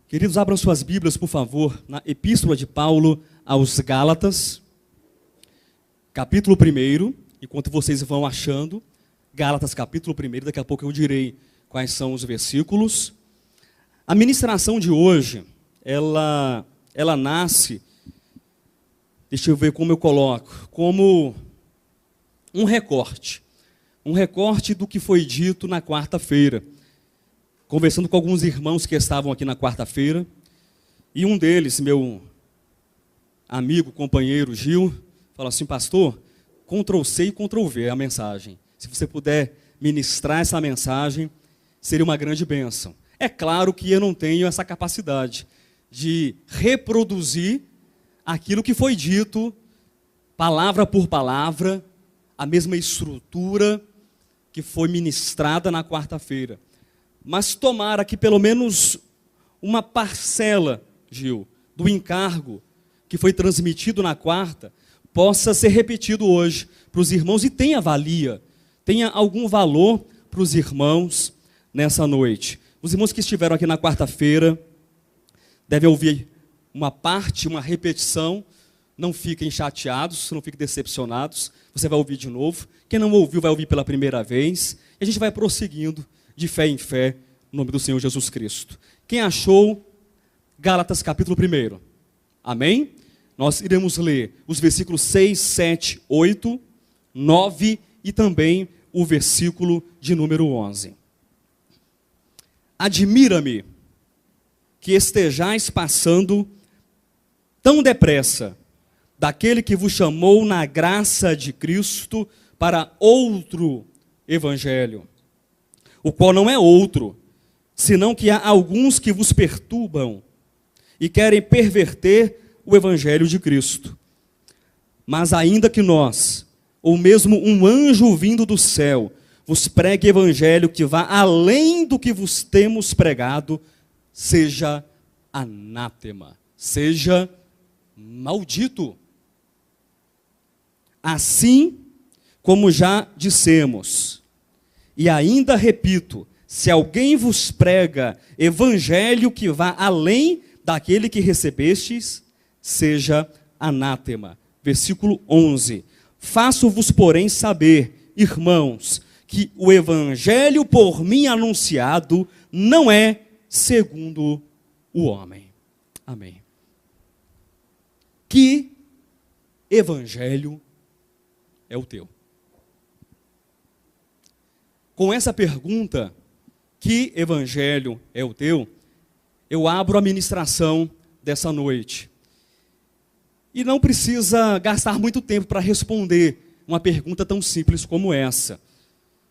Queridos, abram suas Bíblias, por favor, na Epístola de Paulo aos Gálatas, capítulo 1, enquanto vocês vão achando, Gálatas capítulo 1, daqui a pouco eu direi quais são os versículos. A ministração de hoje, ela nasce, deixa eu ver como eu coloco, como um recorte do que foi dito na quarta-feira. Conversando com alguns irmãos que estavam aqui na quarta-feira, e um deles, meu amigo, companheiro Gil, falou assim: pastor, Ctrl+C e Ctrl+V a mensagem. Se você puder ministrar essa mensagem, seria uma grande bênção. É claro que eu não tenho essa capacidade de reproduzir aquilo que foi dito, palavra por palavra, a mesma estrutura que foi ministrada na quarta-feira. Mas tomara que pelo menos uma parcela, Gil, do encargo que foi transmitido na quarta, possa ser repetido hoje para os irmãos e tenha algum valor para os irmãos nessa noite. Os irmãos que estiveram aqui na quarta-feira devem ouvir uma parte, uma repetição. Não fiquem chateados, não fiquem decepcionados. Você vai ouvir de novo. Quem não ouviu vai ouvir pela primeira vez. E a gente vai prosseguindo de fé em fé, no nome do Senhor Jesus Cristo. Quem achou, Gálatas capítulo 1. Amém? Nós iremos ler os versículos 6, 7, 8, 9 e também o versículo de número 11. Admira-me que estejais passando tão depressa daquele que vos chamou na graça de Cristo para outro evangelho, o qual não é outro, senão que há alguns que vos perturbam e querem perverter o evangelho de Cristo. Mas ainda que nós, ou mesmo um anjo vindo do céu, vos pregue evangelho que vá além do que vos temos pregado, seja anátema, seja maldito. Assim como já dissemos, e ainda repito, se alguém vos prega evangelho que vá além daquele que recebestes, seja anátema. Versículo 11. Faço-vos, porém, saber, irmãos, que o evangelho por mim anunciado não é segundo o homem. Amém. Que evangelho é o teu? Com essa pergunta, que evangelho é o teu? Eu abro a ministração dessa noite. E não precisa gastar muito tempo para responder uma pergunta tão simples como essa.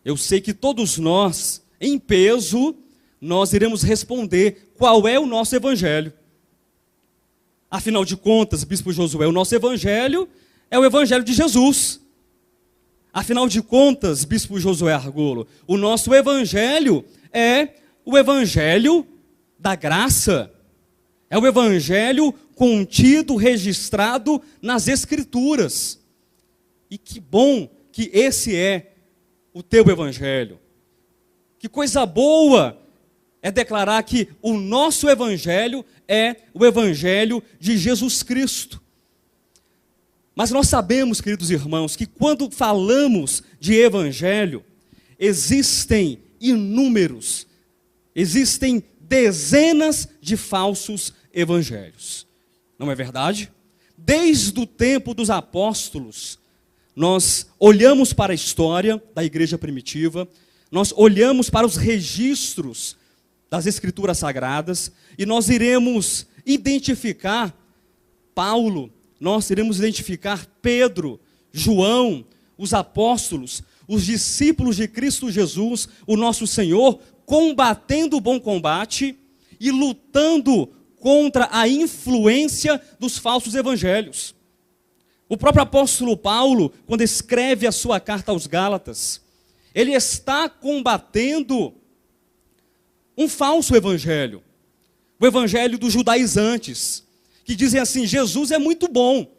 Eu sei que todos nós, em peso, nós iremos responder qual é o nosso evangelho. Afinal de contas, Bispo Josué, o nosso evangelho é o evangelho de Jesus. Afinal de contas, Bispo Josué Argolo, o nosso evangelho é o evangelho da graça. É o evangelho contido, registrado nas Escrituras. E que bom que esse é o teu evangelho. Que coisa boa é declarar que o nosso evangelho é o evangelho de Jesus Cristo. Mas nós sabemos, queridos irmãos, que quando falamos de evangelho, existem dezenas de falsos evangelhos. Não é verdade? Desde o tempo dos apóstolos, nós olhamos para a história da igreja primitiva, nós olhamos para os registros das Escrituras Sagradas, e nós iremos identificar Paulo, nós iremos identificar Pedro, João, os apóstolos, os discípulos de Cristo Jesus, o nosso Senhor, combatendo o bom combate e lutando contra a influência dos falsos evangelhos. O próprio apóstolo Paulo, quando escreve a sua carta aos Gálatas, ele está combatendo um falso evangelho, o evangelho dos judaizantes, que dizem assim: Jesus é muito bom,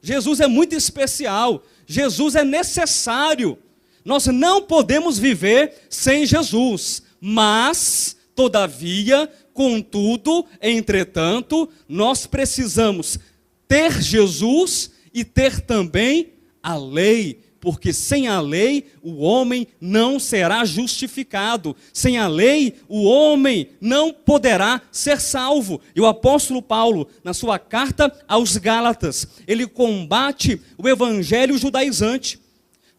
Jesus é muito especial, Jesus é necessário, nós não podemos viver sem Jesus, mas Todavia, contudo, entretanto, nós precisamos ter Jesus e ter também a lei, porque sem a lei o homem não será justificado. Sem a lei o homem não poderá ser salvo. E o apóstolo Paulo, na sua carta aos Gálatas, ele combate o evangelho judaizante.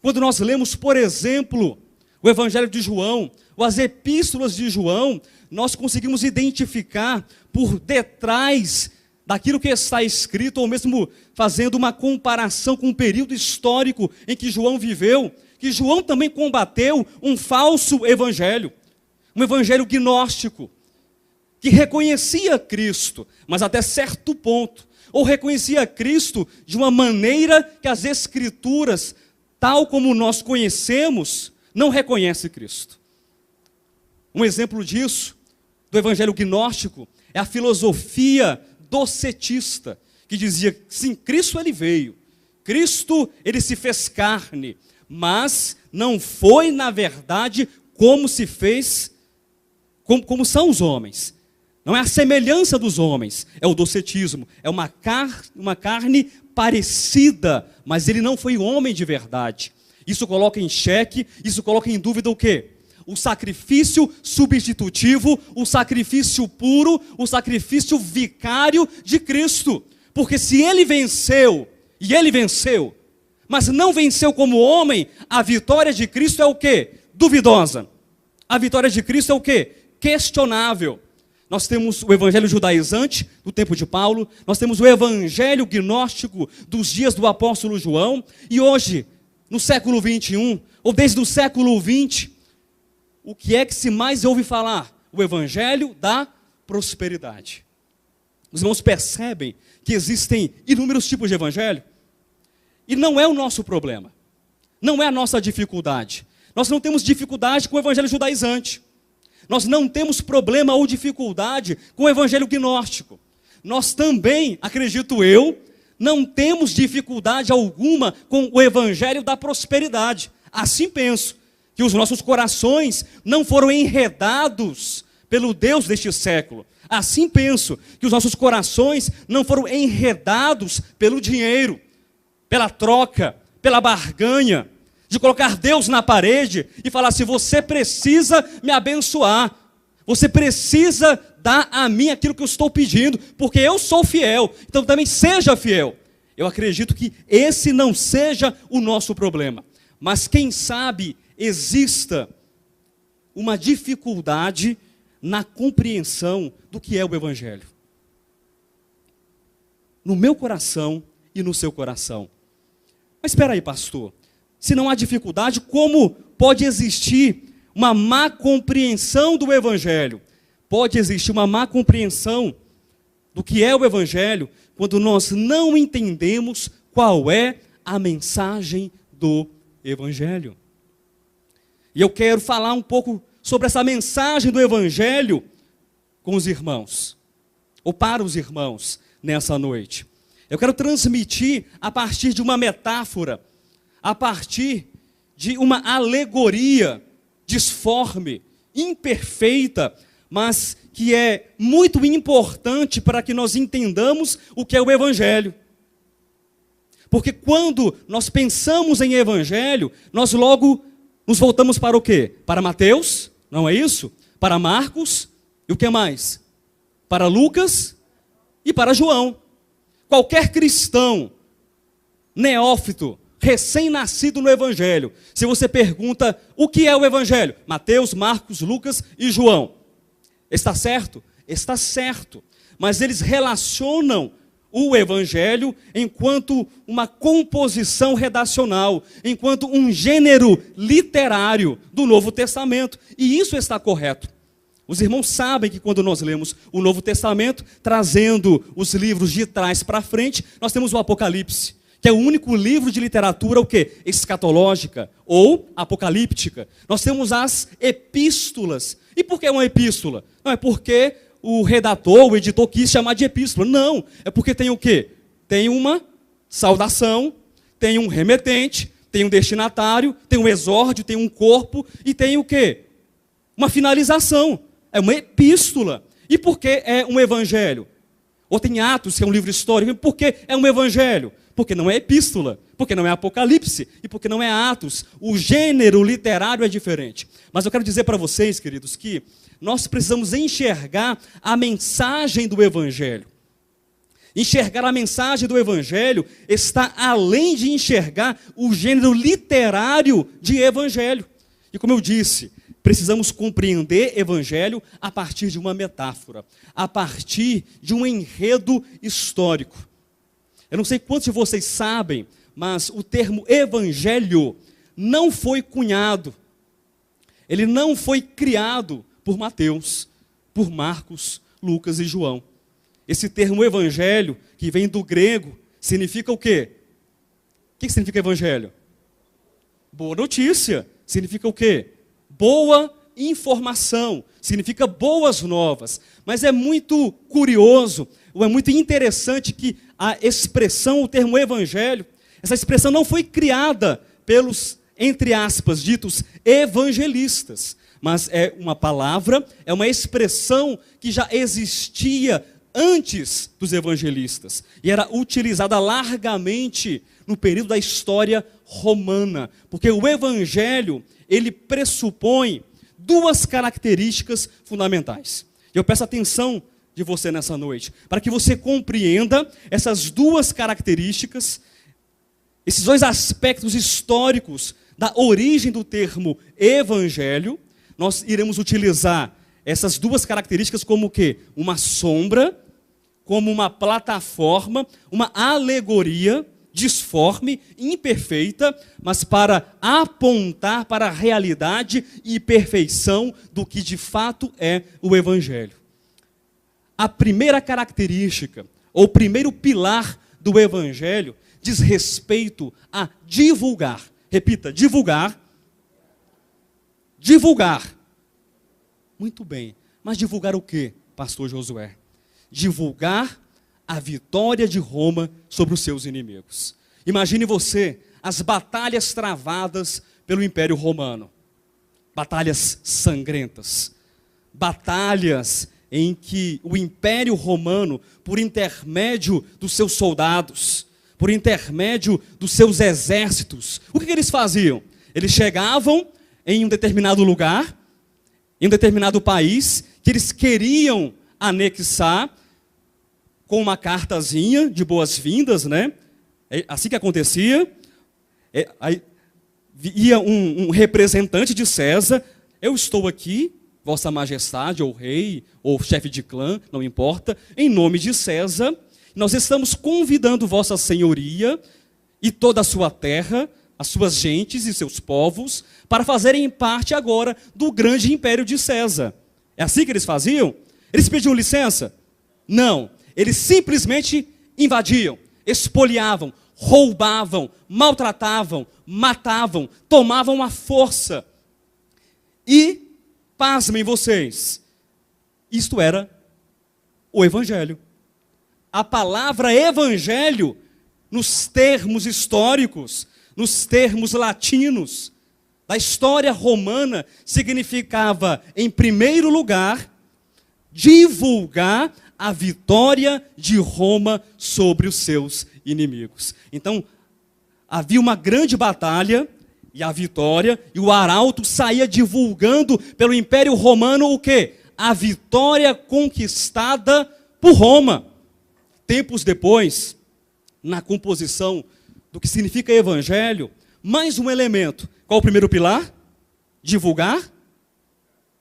Quando nós lemos, por exemplo, o evangelho de João, ou as epístolas de João, nós conseguimos identificar por detrás daquilo que está escrito, ou mesmo fazendo uma comparação com o período histórico em que João viveu, que João também combateu um falso evangelho, um evangelho gnóstico, que reconhecia Cristo, mas até certo ponto, ou reconhecia Cristo de uma maneira que as Escrituras, tal como nós conhecemos, não reconhece Cristo. Um exemplo disso, do evangelho gnóstico, é a filosofia docetista, que dizia, sim, Cristo ele veio, Cristo ele se fez carne, mas não foi na verdade como se fez, como são os homens. Não é a semelhança dos homens, é o docetismo, é uma carne parecida, mas ele não foi homem de verdade. Isso coloca em xeque, isso coloca em dúvida o quê? O sacrifício substitutivo, o sacrifício puro, o sacrifício vicário de Cristo. Porque se ele venceu, e ele venceu, mas não venceu como homem, a vitória de Cristo é o quê? Duvidosa. A vitória de Cristo é o quê? Questionável. Nós temos o evangelho judaizante do tempo de Paulo, nós temos o evangelho gnóstico dos dias do apóstolo João, e hoje, no século 21, ou desde o século 20, o que é que se mais ouve falar? O evangelho da prosperidade. Os irmãos percebem que existem inúmeros tipos de evangelho? E não é o nosso problema. Não é a nossa dificuldade. Nós não temos dificuldade com o evangelho judaizante. Nós não temos problema ou dificuldade com o evangelho gnóstico. Nós também, acredito eu, não temos dificuldade alguma com o evangelho da prosperidade. Assim penso. Que os nossos corações não foram enredados pelo Deus deste século. Assim penso, que os nossos corações não foram enredados pelo dinheiro, pela troca, pela barganha, de colocar Deus na parede e falar assim, você precisa me abençoar, você precisa dar a mim aquilo que eu estou pedindo, porque eu sou fiel, então também seja fiel. Eu acredito que esse não seja o nosso problema, mas quem sabe exista uma dificuldade na compreensão do que é o evangelho. No meu coração e no seu coração. Mas espera aí, pastor. Se não há dificuldade, como pode existir uma má compreensão do evangelho? Pode existir uma má compreensão do que é o evangelho quando nós não entendemos qual é a mensagem do evangelho. E eu quero falar um pouco sobre essa mensagem do evangelho com os irmãos, ou para os irmãos, nessa noite. Eu quero transmitir a partir de uma metáfora, a partir de uma alegoria disforme, imperfeita, mas que é muito importante para que nós entendamos o que é o evangelho. Porque quando nós pensamos em evangelho, nós logo nos voltamos para o quê? Para Mateus, não é isso? Para Marcos, e o que mais? Para Lucas e para João. Qualquer cristão, neófito, recém-nascido no evangelho, se você pergunta o que é o evangelho? Mateus, Marcos, Lucas e João. Está certo? Está certo. Mas eles relacionam o evangelho enquanto uma composição redacional, enquanto um gênero literário do Novo Testamento. E isso está correto. Os irmãos sabem que quando nós lemos o Novo Testamento, trazendo os livros de trás para frente, nós temos o Apocalipse, que é o único livro de literatura, o quê? Escatológica ou apocalíptica. Nós temos as epístolas. E por que uma epístola? Não é porque o redator, o editor quis chamar de epístola. Não, é porque tem o quê? Tem uma saudação, tem um remetente, tem um destinatário, tem um exórdio, tem um corpo e tem o quê? Uma finalização. É uma epístola. E por que é um evangelho? Ou tem Atos, que é um livro histórico. E por que é um evangelho? Porque não é epístola, porque não é Apocalipse e porque não é Atos. O gênero literário é diferente. Mas eu quero dizer para vocês, queridos, que nós precisamos enxergar a mensagem do evangelho. Enxergar a mensagem do evangelho está além de enxergar o gênero literário de evangelho. E como eu disse, precisamos compreender evangelho a partir de uma metáfora, a partir de um enredo histórico. Eu não sei quantos de vocês sabem, mas o termo evangelho não foi cunhado, ele não foi criado por Mateus, por Marcos, Lucas e João. Esse termo evangelho, que vem do grego, significa o quê? O que significa evangelho? Boa notícia. Significa o quê? Boa informação. Significa boas novas. Mas é muito curioso, ou é muito interessante que a expressão, o termo evangelho, essa expressão não foi criada pelos, entre aspas, ditos evangelistas. Mas é uma palavra, é uma expressão que já existia antes dos evangelistas, e era utilizada largamente no período da história romana, porque o evangelho, ele pressupõe duas características fundamentais. Eu peço a atenção de você nessa noite, para que você compreenda essas duas características, esses dois aspectos históricos da origem do termo evangelho. Nós iremos utilizar essas duas características como o quê? Uma sombra, como uma plataforma, uma alegoria disforme, imperfeita, mas para apontar para a realidade e perfeição do que de fato é o evangelho. A primeira característica, ou primeiro pilar do evangelho, diz respeito a divulgar. Repita, divulgar. Divulgar. Muito bem. Mas divulgar o quê, pastor Josué? Divulgar a vitória de Roma sobre os seus inimigos. Imagine você as batalhas travadas pelo Império Romano. Batalhas sangrentas. Batalhas em que o Império Romano, por intermédio dos seus soldados, por intermédio dos seus exércitos, o que eles faziam? Eles chegavam em um determinado lugar, em um determinado país, que eles queriam anexar, com uma cartazinha de boas-vindas, né? É assim que acontecia. Aí ia um representante de César. Eu estou aqui, Vossa Majestade, ou rei, ou chefe de clã, não importa, em nome de César, nós estamos convidando Vossa Senhoria e toda a sua terra, as suas gentes e seus povos, para fazerem parte agora do grande império de César. É assim que eles faziam? Eles pediam licença? Não. Eles simplesmente invadiam, expoliavam, roubavam, maltratavam, matavam, tomavam à força. E, pasmem vocês, isto era o evangelho. A palavra evangelho, nos termos históricos, nos termos latinos, da história romana, significava, em primeiro lugar, divulgar a vitória de Roma sobre os seus inimigos. Então, havia uma grande batalha, e a vitória, e o arauto saía divulgando pelo Império Romano o quê? A vitória conquistada por Roma. Tempos depois, na composição do que significa evangelho, mais um elemento. Qual o primeiro pilar? Divulgar.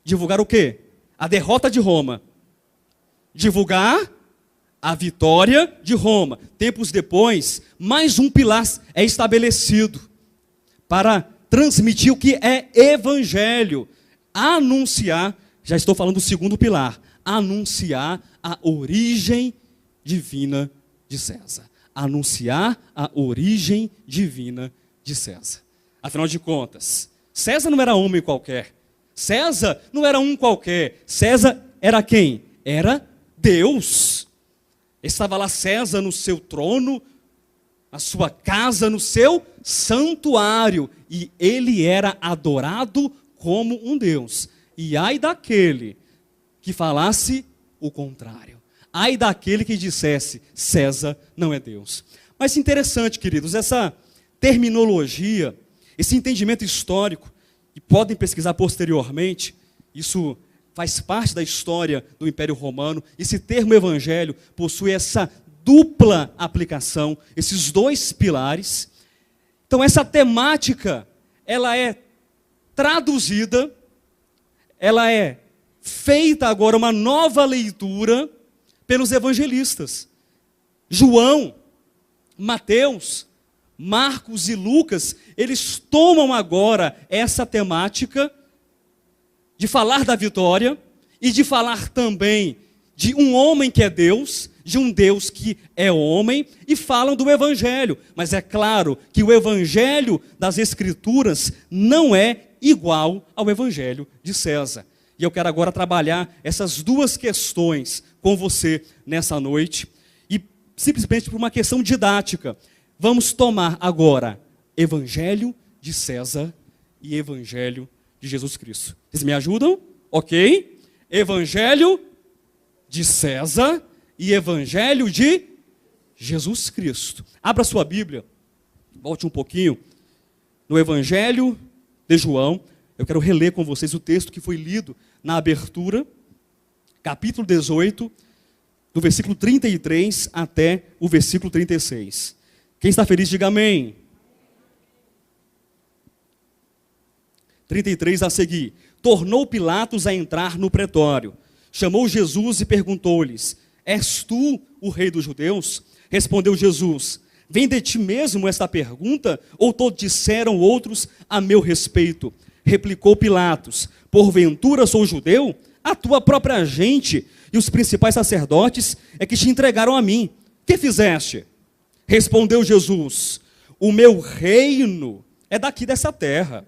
Divulgar o quê? A derrota de Roma. Divulgar a vitória de Roma. Tempos depois, mais um pilar é estabelecido para transmitir o que é evangelho. Anunciar, já estou falando do segundo pilar, anunciar a origem divina de César. Anunciar a origem divina de César. Afinal de contas, César não era homem qualquer. César não era um qualquer. César era quem? Era Deus. Estava lá César no seu trono, na sua casa, no seu santuário. E ele era adorado como um Deus. E ai daquele que falasse o contrário. Ai daquele que dissesse, César não é Deus. Mas interessante, queridos, essa terminologia, esse entendimento histórico, e podem pesquisar posteriormente, isso faz parte da história do Império Romano, esse termo evangelho possui essa dupla aplicação, esses dois pilares. Então essa temática, ela é traduzida, ela é feita agora uma nova leitura pelos evangelistas. João, Mateus, Marcos e Lucas, eles tomam agora essa temática de falar da vitória e de falar também de um homem que é Deus, de um Deus que é homem, e falam do evangelho. Mas é claro que o evangelho das Escrituras não é igual ao evangelho de César. E eu quero agora trabalhar essas duas questões com você nessa noite, e simplesmente por uma questão didática, vamos tomar agora evangelho de César e evangelho de Jesus Cristo. Vocês me ajudam? Ok? Evangelho de César e evangelho de Jesus Cristo. Abra sua Bíblia, volte um pouquinho no evangelho de João. Eu quero reler com vocês o texto que foi lido na abertura, capítulo 18, do versículo 33 até o versículo 36. Quem está feliz, diga amém. 33 a seguir. Tornou Pilatos a entrar no pretório. Chamou Jesus e perguntou-lhes, és tu o rei dos judeus? Respondeu Jesus, vem de ti mesmo esta pergunta, ou todos disseram outros a meu respeito? Replicou Pilatos, porventura sou judeu? A tua própria gente e os principais sacerdotes é que te entregaram a mim. Que fizeste? Respondeu Jesus, o meu reino é daqui dessa terra.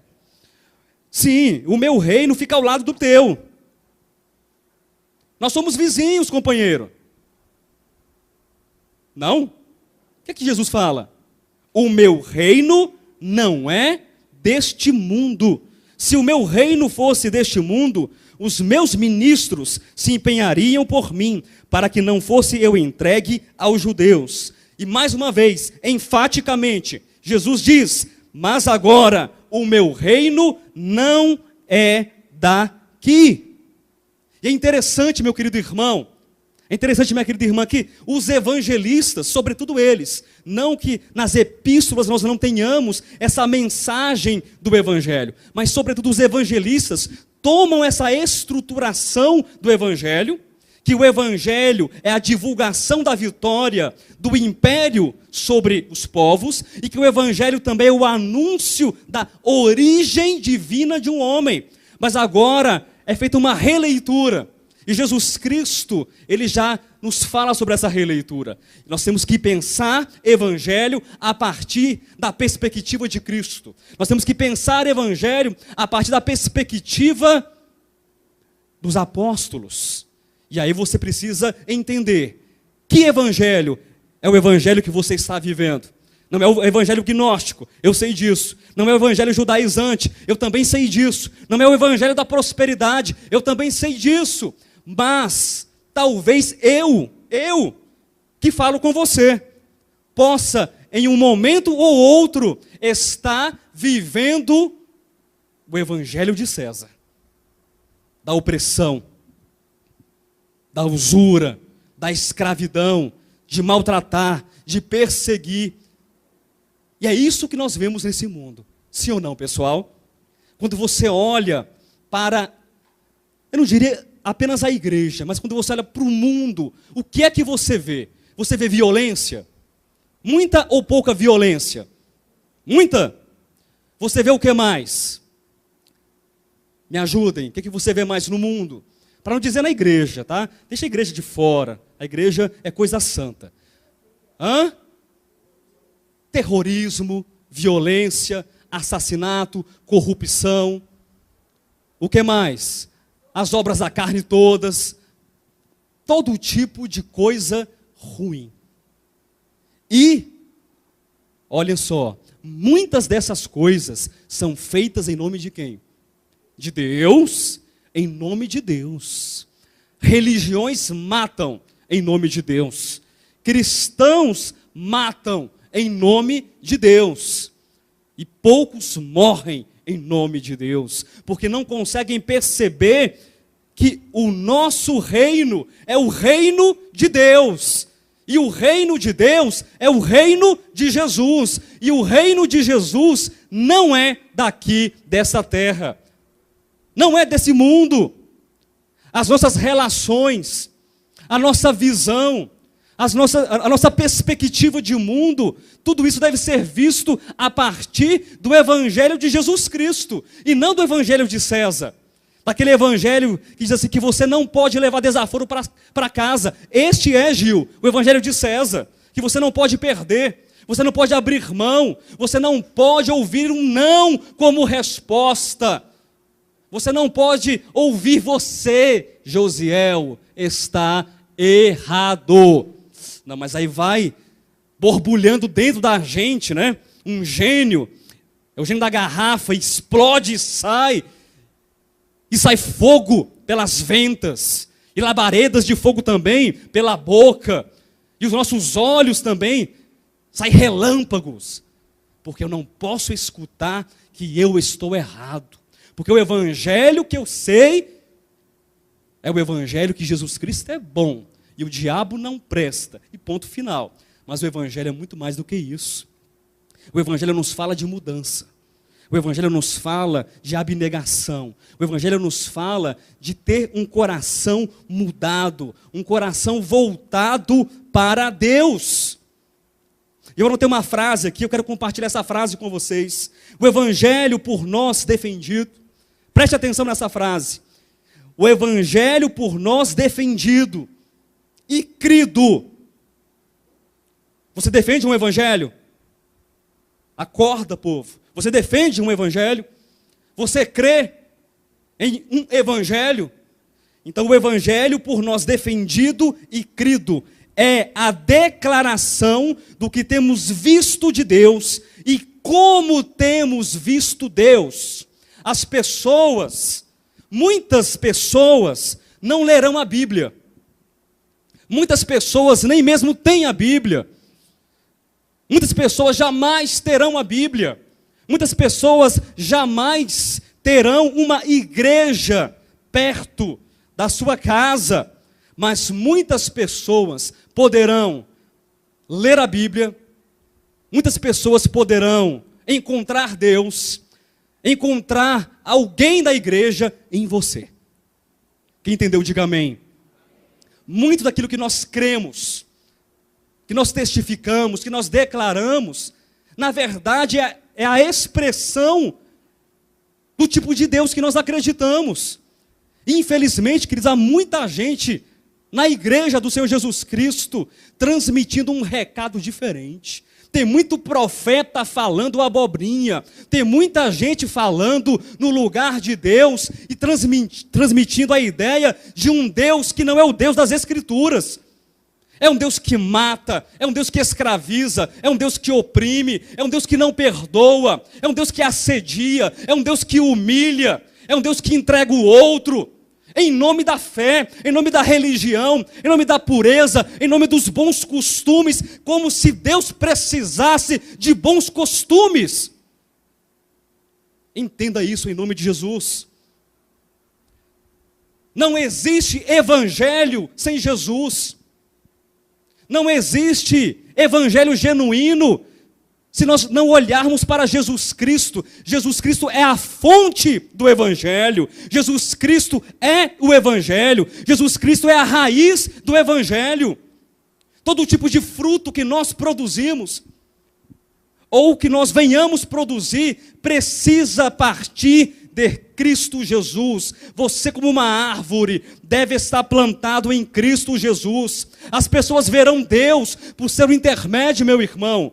Sim, o meu reino fica ao lado do teu. Nós somos vizinhos, companheiro. Não? O que é que Jesus fala? O meu reino não é deste mundo. Se o meu reino fosse deste mundo, os meus ministros se empenhariam por mim, para que não fosse eu entregue aos judeus. E mais uma vez, enfaticamente, Jesus diz, mas agora o meu reino não é daqui. E é interessante, meu querido irmão, é interessante, minha querida irmã, que os evangelistas, sobretudo eles, não que nas epístolas nós não tenhamos essa mensagem do evangelho, mas sobretudo os evangelistas tomam essa estruturação do evangelho, que o evangelho é a divulgação da vitória do império sobre os povos, e que o evangelho também é o anúncio da origem divina de um homem. Mas agora é feita uma releitura, e Jesus Cristo, ele já nos fala sobre essa releitura. Nós temos que pensar evangelho a partir da perspectiva de Cristo. Nós temos que pensar evangelho a partir da perspectiva dos apóstolos. E aí você precisa entender que evangelho é o evangelho que você está vivendo. Não é o evangelho gnóstico, eu sei disso. Não é o evangelho judaizante, eu também sei disso. Não é o evangelho da prosperidade, eu também sei disso. Mas talvez eu que falo com você, possa em um momento ou outro estar vivendo o evangelho de César. Da opressão, da usura, da escravidão, de maltratar, de perseguir. E é isso que nós vemos nesse mundo. Sim ou não, pessoal? Quando você olha para, eu não diria apenas a igreja, mas quando você olha para o mundo, o que é que você vê? Você vê violência? Muita ou pouca violência? Muita? Você vê o que mais? Me ajudem, o que é que você vê mais no mundo? Para não dizer na igreja, tá? Deixa a igreja de fora, a igreja é coisa santa. Terrorismo, violência, assassinato, corrupção. O que mais? As obras da carne todas. Todo tipo de coisa ruim. E, olhem só, muitas dessas coisas são feitas em nome de quem? De Deus, em nome de Deus. Religiões matam em nome de Deus. Cristãos matam em nome de Deus. E poucos morrem em nome de Deus, porque não conseguem perceber que o nosso reino é o reino de Deus. E o reino de Deus é o reino de Jesus. E o reino de Jesus não é daqui, dessa terra. Não é desse mundo. As nossas relações, a nossa visão, a nossa perspectiva de mundo, tudo isso deve ser visto a partir do evangelho de Jesus Cristo, e não do evangelho de César. Daquele evangelho que diz assim, que você não pode levar desaforo para casa. Este é, Gil, o evangelho de César, que você não pode perder, você não pode abrir mão, você não pode ouvir um não como resposta. Você não pode ouvir você, Josiel, está errado. Não, mas aí vai borbulhando dentro da gente, né? Um gênio, é o gênio da garrafa, explode e sai fogo pelas ventas, e labaredas de fogo também pela boca, e os nossos olhos também, saem relâmpagos, porque eu não posso escutar que eu estou errado, porque o evangelho que eu sei é o evangelho que Jesus Cristo é bom, e o diabo não presta, e ponto final. Mas o evangelho é muito mais do que isso. O evangelho nos fala de mudança. O evangelho nos fala de abnegação. O evangelho nos fala de ter um coração mudado, um coração voltado para Deus. Eu anotei uma frase aqui, eu quero compartilhar essa frase com vocês. O evangelho por nós defendido. Preste atenção nessa frase. O evangelho por nós defendido e crido. Você defende um evangelho? Acorda, povo. Você defende um evangelho? Você crê em um evangelho? Então o evangelho por nós defendido e crido é a declaração do que temos visto de Deus e como temos visto Deus. As pessoas, muitas pessoas não lerão a Bíblia. Muitas pessoas nem mesmo têm a Bíblia. Muitas pessoas jamais terão a Bíblia. Muitas pessoas jamais terão uma igreja perto da sua casa. Mas muitas pessoas poderão ler a Bíblia. Muitas pessoas poderão encontrar Deus, encontrar alguém da igreja em você. Quem entendeu, diga amém. Muito daquilo que nós cremos, que nós testificamos, que nós declaramos, na verdade é a expressão do tipo de Deus que nós acreditamos. Infelizmente, queridos, há muita gente na igreja do Senhor Jesus Cristo transmitindo um recado diferente. Tem muito profeta falando abobrinha, tem muita gente falando no lugar de Deus e transmitindo a ideia de um Deus que não é o Deus das Escrituras. É um Deus que mata, é um Deus que escraviza, é um Deus que oprime, é um Deus que não perdoa, é um Deus que assedia, é um Deus que humilha, é um Deus que entrega o outro, em nome da fé, em nome da religião, em nome da pureza, em nome dos bons costumes, como se Deus precisasse de bons costumes. Entenda isso em nome de Jesus. Não existe evangelho sem Jesus. Não existe evangelho genuíno se nós não olharmos para Jesus Cristo. Jesus Cristo é a fonte do evangelho. Jesus Cristo é o evangelho. Jesus Cristo é a raiz do evangelho. Todo tipo de fruto que nós produzimos, ou que nós venhamos produzir, precisa partir de Cristo Jesus. Você, como uma árvore, deve estar plantado em Cristo Jesus. As pessoas verão Deus por ser o intermédio, meu irmão.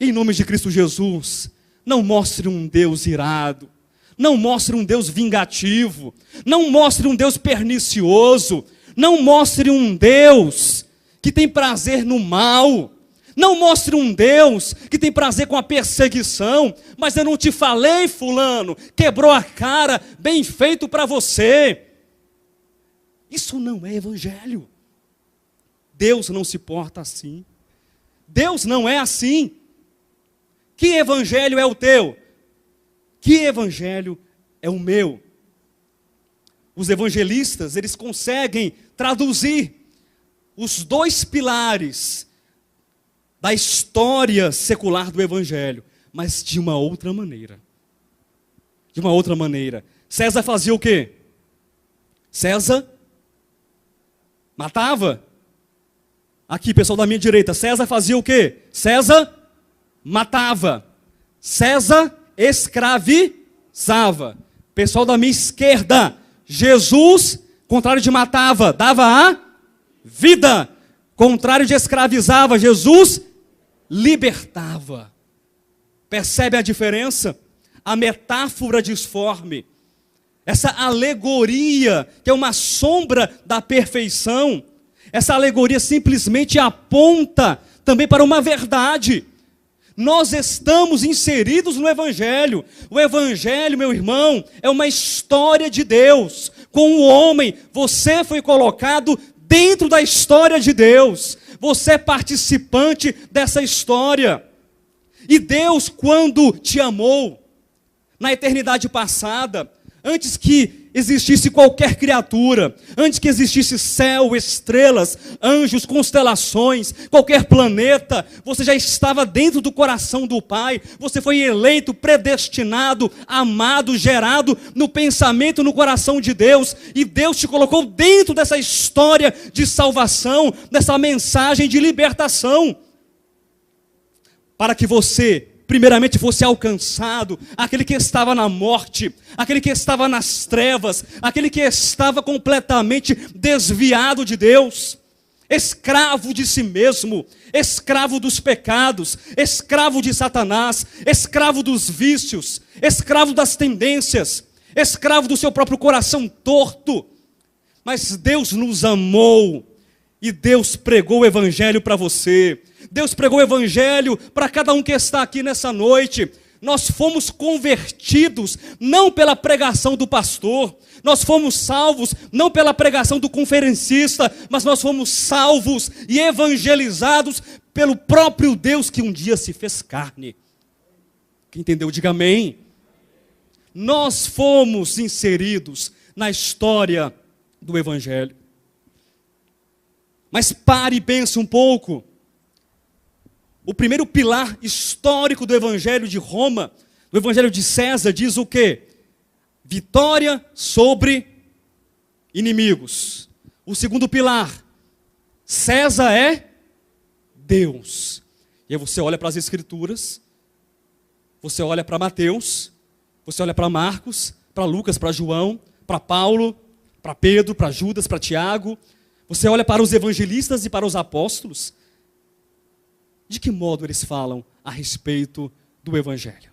Em nome de Cristo Jesus, não mostre um Deus irado, não mostre um Deus vingativo, não mostre um Deus pernicioso, não mostre um Deus que tem prazer no mal, não mostre um Deus que tem prazer com a perseguição. Mas eu não te falei, fulano, quebrou a cara, bem feito para você. Isso não é evangelho. Deus não se porta assim. Deus não é assim. Que evangelho é o teu? Que evangelho é o meu? Os evangelistas, eles conseguem traduzir os dois pilares da história secular do evangelho, mas de uma outra maneira. De uma outra maneira. César fazia o quê? César matava. Aqui, pessoal da minha direita, César fazia o quê? César matava. César escravizava. Pessoal da minha esquerda, Jesus, contrário de matava, dava a vida. Contrário de escravizava, Jesus libertava. Percebe a diferença? A metáfora disforme, essa alegoria, que é uma sombra da perfeição, essa alegoria simplesmente aponta também para uma verdade. Nós estamos inseridos no Evangelho. O Evangelho, meu irmão, é uma história de Deus. Com o homem, você foi colocado dentro da história de Deus. Você é participante dessa história. E Deus, quando te amou, na eternidade passada, antes que existisse qualquer criatura, antes que existisse céu, estrelas, anjos, constelações, qualquer planeta, você já estava dentro do coração do Pai, você foi eleito, predestinado, amado, gerado no pensamento, no coração de Deus, e Deus te colocou dentro dessa história de salvação, dessa mensagem de libertação, para que você primeiramente fosse alcançado, aquele que estava na morte, aquele que estava nas trevas, aquele que estava completamente desviado de Deus, escravo de si mesmo, escravo dos pecados, escravo de Satanás, escravo dos vícios, escravo das tendências, escravo do seu próprio coração torto. Mas Deus nos amou e Deus pregou o evangelho para você. Deus pregou o evangelho para cada um que está aqui nessa noite. Nós fomos convertidos não pela pregação do pastor, nós fomos salvos não pela pregação do conferencista, mas nós fomos salvos e evangelizados pelo próprio Deus que um dia se fez carne. Quem entendeu, diga amém. Nós fomos inseridos na história do evangelho. Mas pare e pense um pouco. O primeiro pilar histórico do Evangelho de Roma, do Evangelho de César, diz o quê? Vitória sobre inimigos. O segundo pilar, César é Deus. E aí você olha para as Escrituras, você olha para Mateus, você olha para Marcos, para Lucas, para João, para Paulo, para Pedro, para Judas, para Tiago. Você olha para os evangelistas e para os apóstolos. De que modo eles falam a respeito do Evangelho?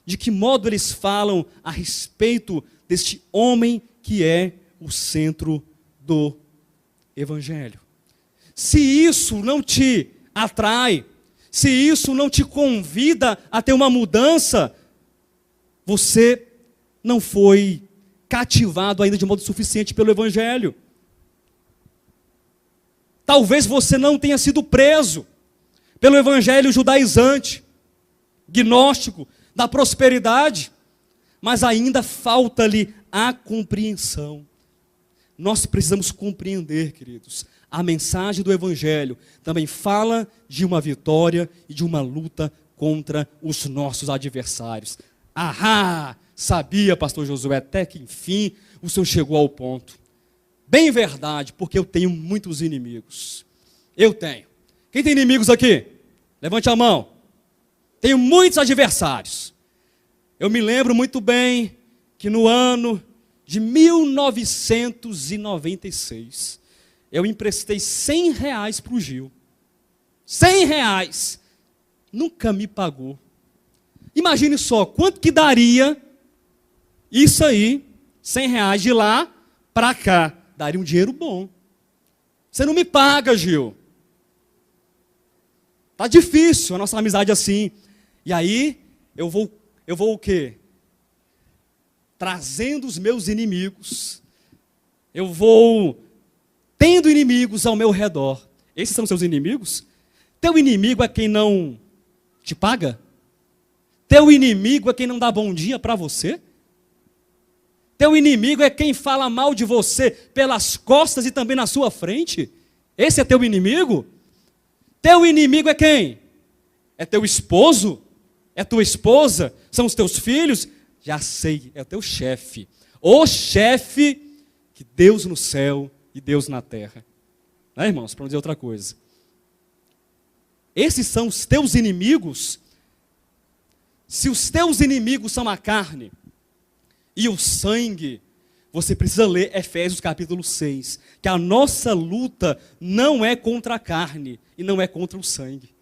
De que modo eles falam a respeito deste homem que é o centro do Evangelho? Se isso não te atrai, se isso não te convida a ter uma mudança, você não foi cativado ainda de modo suficiente pelo Evangelho. Talvez você não tenha sido preso pelo evangelho judaizante, gnóstico, da prosperidade, mas ainda falta-lhe a compreensão. Nós precisamos compreender, queridos, a mensagem do evangelho também fala de uma vitória e de uma luta contra os nossos adversários. Ahá, sabia, pastor Josué, até que enfim o senhor chegou ao ponto. Bem verdade, porque eu tenho muitos inimigos. Eu tenho. Quem tem inimigos aqui? Levante a mão. Tenho muitos adversários. Eu me lembro muito bem que no ano de 1996, eu emprestei R$100 para o Gil. R$100. Nunca me pagou. Imagine só, quanto que daria isso aí, R$100 de lá para cá. Daria um dinheiro bom. Você não me paga, Gil. Tá difícil a nossa amizade assim. E aí, eu vou o quê? Trazendo os meus inimigos. Eu vou tendo inimigos ao meu redor. Esses são seus inimigos? Teu inimigo é quem não te paga? Teu inimigo é quem não dá bom dia para você? Teu inimigo é quem fala mal de você pelas costas e também na sua frente? Esse é teu inimigo? Teu inimigo é quem? É teu esposo? É tua esposa? São os teus filhos? Já sei, é o teu chefe. O chefe que Deus no céu e Deus na terra. Não é, irmãos? Para não dizer outra coisa. Esses são os teus inimigos. Se os teus inimigos são a carne e o sangue, você precisa ler Efésios capítulo 6, que a nossa luta não é contra a carne e não é contra o sangue,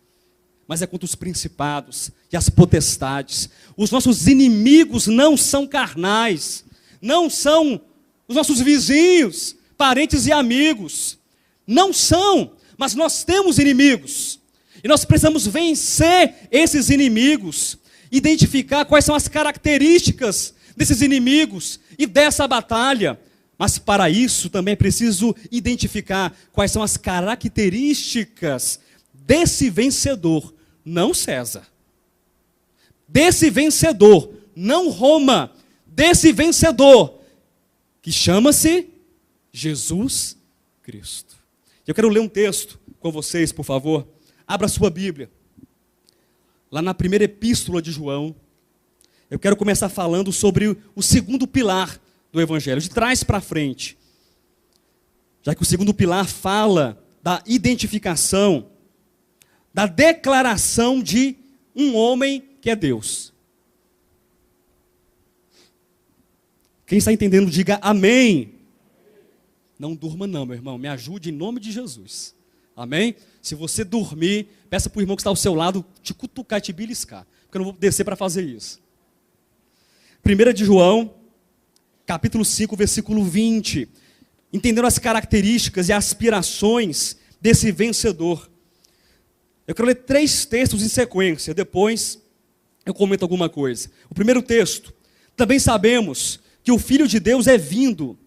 mas é contra os principados e as potestades. Os nossos inimigos não são carnais, não são os nossos vizinhos, parentes e amigos. Não são, mas nós temos inimigos. E nós precisamos vencer esses inimigos, identificar quais são as características desses inimigos e dessa batalha. Mas para isso também é preciso identificar quais são as características desse vencedor, não César. Desse vencedor, não Roma. Desse vencedor, que chama-se Jesus Cristo. Eu quero ler um texto com vocês, por favor. Abra a sua Bíblia. Lá na primeira epístola de João, eu quero começar falando sobre o segundo pilar do Evangelho, de trás para frente. Já que o segundo pilar fala da identificação, da declaração de um homem que é Deus. Quem está entendendo, diga amém. Não durma não, meu irmão, me ajude em nome de Jesus. Amém? Se você dormir, peça para o irmão que está ao seu lado te cutucar e te beliscar, porque eu não vou descer para fazer isso. 1 de João, capítulo 5, versículo 20. Entendendo as características e aspirações desse vencedor. Eu quero ler 3 textos em sequência, depois eu comento alguma coisa. O primeiro texto: também sabemos que o Filho de Deus é vindo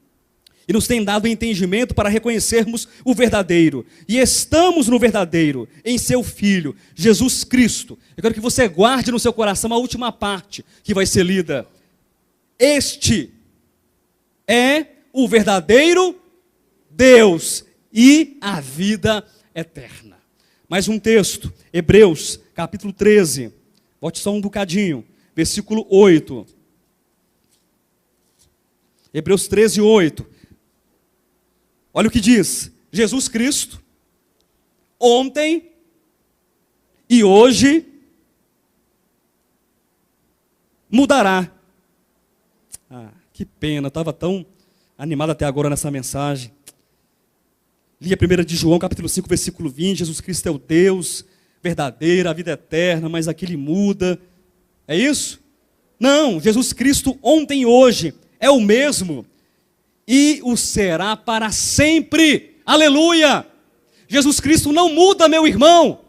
e nos tem dado entendimento para reconhecermos o verdadeiro. E estamos no verdadeiro, em seu Filho, Jesus Cristo. Eu quero que você guarde no seu coração a última parte que vai ser lida. Este é o verdadeiro Deus e a vida eterna. Mais um texto, Hebreus, capítulo 13. Volte só um bocadinho, versículo 8. Hebreus 13, 8. Olha o que diz: Jesus Cristo, ontem e hoje, mudará. Ah, que pena, estava tão animado até agora nessa mensagem. Li a 1 de João, capítulo 5, versículo 20, Jesus Cristo é o Deus verdadeiro, a vida eterna, mas aqui ele muda. É isso? Não, Jesus Cristo ontem e hoje é o mesmo e o será para sempre. Aleluia! Jesus Cristo não muda, meu irmão.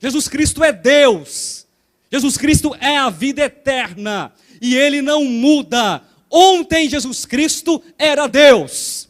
Jesus Cristo é Deus. Jesus Cristo é a vida eterna e ele não muda. Ontem Jesus Cristo era Deus.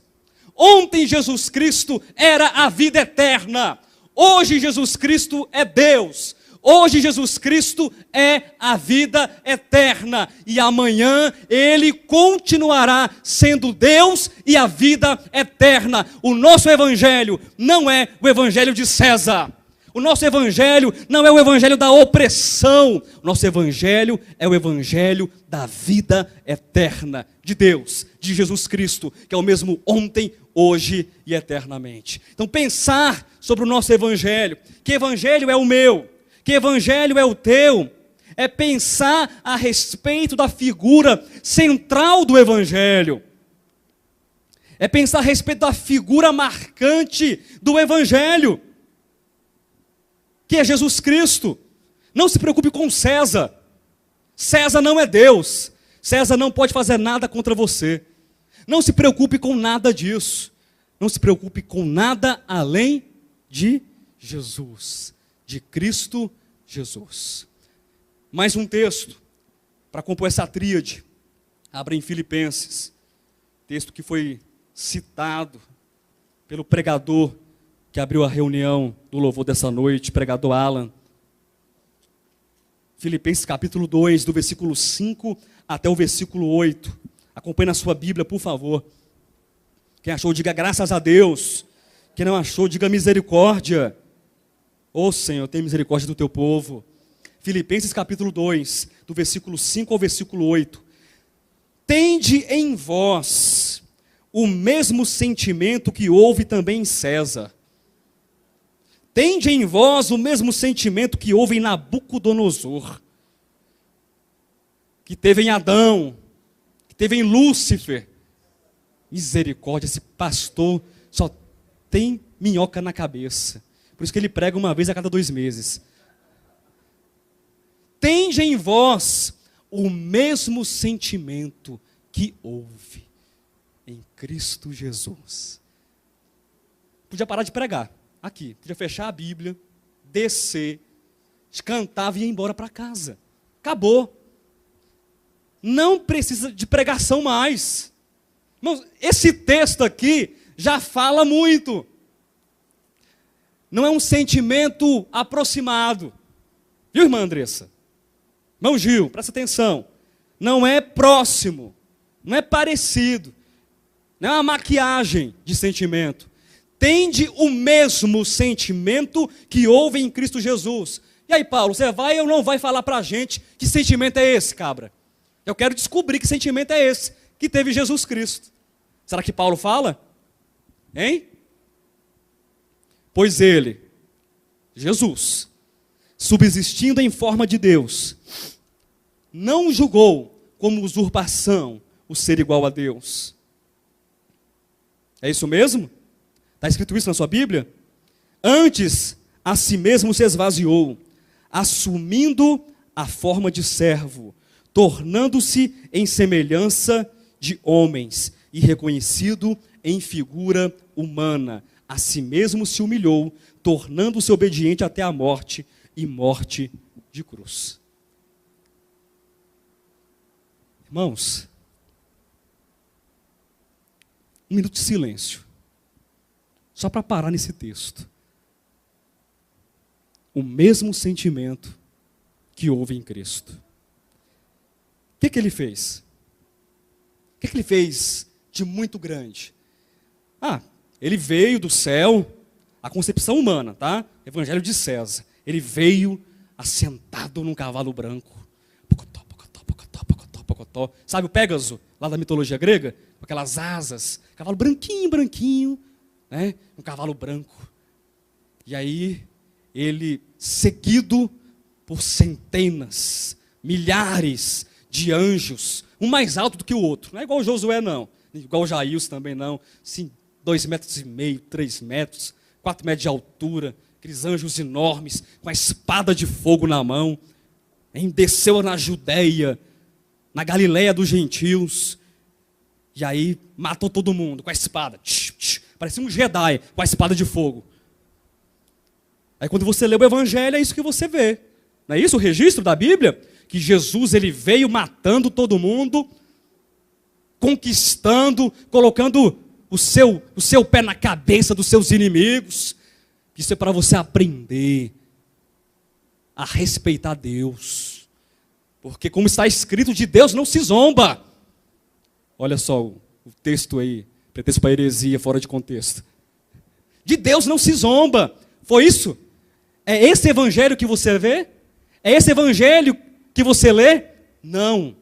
Ontem Jesus Cristo era a vida eterna. Hoje Jesus Cristo é Deus. Hoje Jesus Cristo é a vida eterna. E amanhã Ele continuará sendo Deus e a vida eterna. O nosso evangelho não é o evangelho de César. O nosso evangelho não é o evangelho da opressão. O nosso evangelho é o evangelho da vida eterna de Deus, de Jesus Cristo, que é o mesmo ontem, hoje e eternamente. Então pensar sobre o nosso evangelho. Que evangelho é o meu? Que evangelho é o teu? É pensar a respeito da figura central do evangelho. É pensar a respeito da figura marcante do evangelho, que é Jesus Cristo. Não se preocupe com César. César não é Deus. César não pode fazer nada contra você. Não se preocupe com nada disso. Não se preocupe com nada além de Jesus, de Cristo Jesus. Mais um texto para compor essa tríade. Abra em Filipenses, texto que foi citado pelo pregador que abriu a reunião do louvor dessa noite, pregador Alan. Filipenses capítulo 2, do versículo 5 até o versículo 8. Acompanhe na sua Bíblia, por favor. Quem achou, diga graças a Deus. Quem não achou, diga misericórdia. Ô Senhor, tem misericórdia do teu povo. Filipenses capítulo 2, do versículo 5 ao versículo 8. Tende em vós o mesmo sentimento que houve também em César. Tende em vós o mesmo sentimento que houve em Nabucodonosor, que teve em Adão, que teve em Lúcifer. Misericórdia, esse pastor só tem minhoca na cabeça. Por isso que ele prega uma vez a cada 2 meses. Tende em vós o mesmo sentimento que houve em Cristo Jesus. Podia parar de pregar aqui, podia fechar a Bíblia, descer, cantava e ir embora para casa. Acabou. Não precisa de pregação mais. Irmãos, esse texto aqui já fala muito. Não é um sentimento aproximado. Viu, irmã Andressa? Irmão Gil, presta atenção. Não é próximo. Não é parecido. Não é uma maquiagem de sentimento. Tende o mesmo sentimento que houve em Cristo Jesus. E aí, Paulo, você vai ou não vai falar para a gente que sentimento é esse, cabra? Eu quero descobrir que sentimento é esse que teve Jesus Cristo. Será que Paulo fala? Hein? Pois ele, Jesus, subsistindo em forma de Deus, não julgou como usurpação o ser igual a Deus. É isso mesmo? Está escrito isso na sua Bíblia? Antes, a si mesmo se esvaziou, assumindo a forma de servo, tornando-se em semelhança de homens e reconhecido em figura humana. A si mesmo se humilhou, tornando-se obediente até a morte e morte de cruz. Irmãos, um minuto de silêncio, só para parar nesse texto. O mesmo sentimento que houve em Cristo. O que ele fez? O que ele fez de muito grande? Ele veio do céu, a concepção humana, tá? Evangelho de César. Ele veio assentado num cavalo branco. Pocotó, pocotó, pocotó, pocotó, pocotó. Sabe o Pégaso, lá da mitologia grega? Com aquelas asas. Cavalo branquinho, branquinho, né? Um cavalo branco. E aí, ele, seguido por centenas, milhares de anjos, um mais alto do que o outro. Não é igual o Josué, não. Igual o Jailson também, não. Sim, 2,5 metros, 3 metros, 4 metros de altura, aqueles anjos enormes, com a espada de fogo na mão, desceu na Judeia, na Galileia dos gentios, e aí matou todo mundo com a espada, parecia um Jedi com a espada de fogo. Aí quando você lê o Evangelho, é isso que você vê, não é isso o registro da Bíblia? Que Jesus ele veio matando todo mundo, conquistando, colocando o seu pé na cabeça dos seus inimigos. Isso é para você aprender a respeitar Deus. Porque como está escrito, de Deus não se zomba. Olha só o texto aí, pretexto para heresia, fora de contexto. De Deus não se zomba. Foi isso? É esse evangelho que você vê? É esse evangelho que você lê? Não.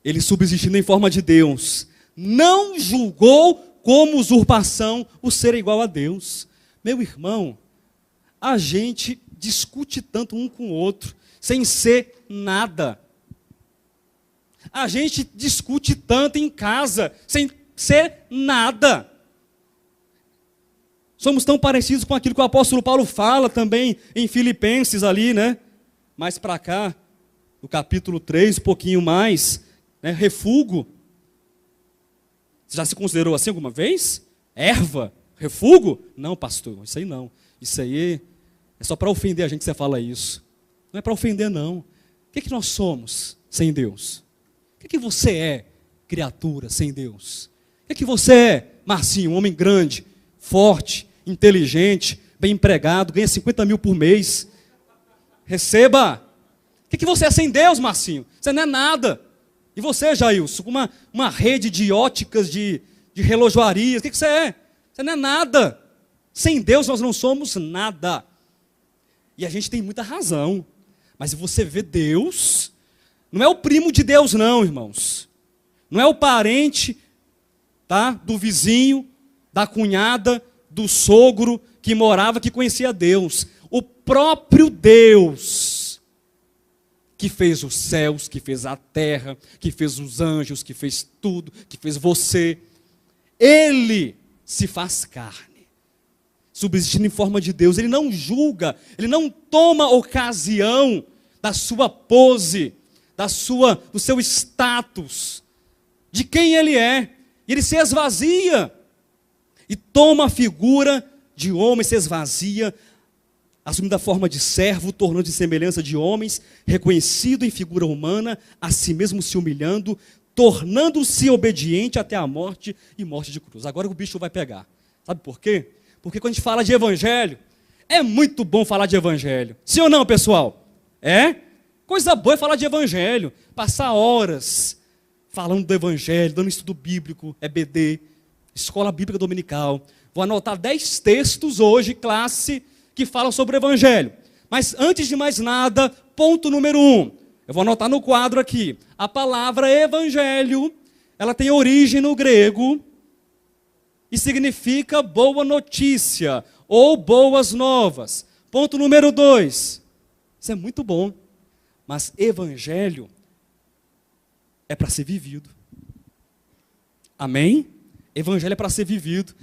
Ele subsistindo em forma de Deus, não julgou como usurpação o ser igual a Deus. Meu irmão, a gente discute tanto um com o outro, sem ser nada. A gente discute tanto em casa, sem ser nada. Somos tão parecidos com aquilo que o apóstolo Paulo fala também em Filipenses ali, né? Mais para cá, no capítulo 3, um pouquinho mais, né? Refúgio. Você já se considerou assim alguma vez? Erva? Refúgio? Não, pastor, isso aí não. Isso aí é só para ofender a gente que você fala isso. Não é para ofender, não. O que nós somos sem Deus? O que você é, criatura, sem Deus? O que você é, Marcinho, um homem grande, forte, inteligente, bem empregado, ganha 50 mil por mês. Receba. O que você é sem Deus, Marcinho? Você não é nada. E você, Jailson, uma rede de óticas, de relojoarias, o que você é? Você não é nada. Sem Deus nós não somos nada. E a gente tem muita razão. Mas se você vê Deus, não é o primo de Deus não, irmãos. Não é o parente, tá, do vizinho, da cunhada, do sogro que morava, que conhecia Deus. O próprio Deus que fez os céus, que fez a terra, que fez os anjos, que fez tudo, que fez você. Ele se faz carne, subsistindo em forma de Deus. Ele não julga, ele não toma ocasião da sua pose, do seu status, de quem ele é. Ele se esvazia e toma a figura de homem, se esvazia, assumindo a forma de servo, tornando de semelhança de homens, reconhecido em figura humana, a si mesmo se humilhando, tornando-se obediente até a morte e morte de cruz. Agora o bicho vai pegar. Sabe por quê? Porque quando a gente fala de evangelho, é muito bom falar de evangelho. Sim ou não, pessoal? É? Coisa boa é falar de evangelho. Passar horas falando do evangelho, dando estudo bíblico, EBD, Escola Bíblica Dominical. Vou anotar 10 textos hoje, classe, que falam sobre o evangelho. Mas antes de mais nada, ponto número 1. Eu vou anotar no quadro aqui. A palavra evangelho, ela tem origem no grego e significa boa notícia ou boas novas. Ponto número 2. Isso é muito bom. Mas evangelho é para ser vivido. Amém? Evangelho é para ser vivido.